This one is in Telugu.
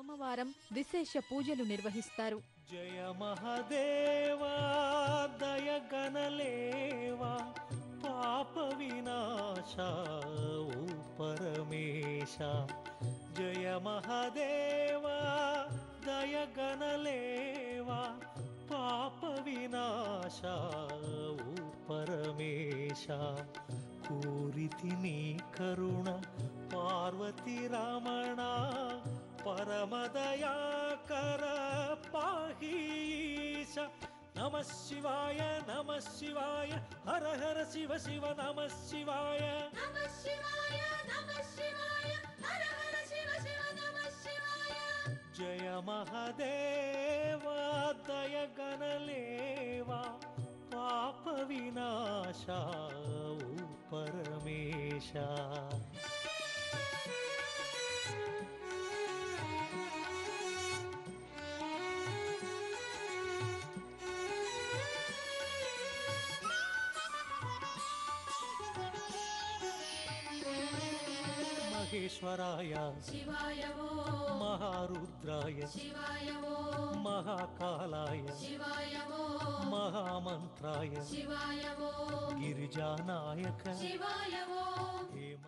సోమవారం విశేష పూజలు నిర్వహిస్తారు. జయ మహదేవా దయగణలేవా పాప వినాశ ఓ పరమేశ. జయ మహదేవా దయగణలేవా పాప వినాశ ఓ పరమేశ. కోరితి నీ కరుణ పార్వతి రమణ పరమదయాకర పాహీశ. నమ శివాయ నమ శివాయ హర హర శివ శివ నమ శివాయ. జయ మహదేవ దయగణలేవా పాప వినాశ ఓ పరమేశ. మహేశ్వరాయ శివాయ ఓం, మహారుద్రాయ శివాయ ఓం, మహాకాలాయ శివాయ ఓం, మహామంత్రాయ శివాయ ఓం, గిరిజానాయక శివాయ ఓం. హేమ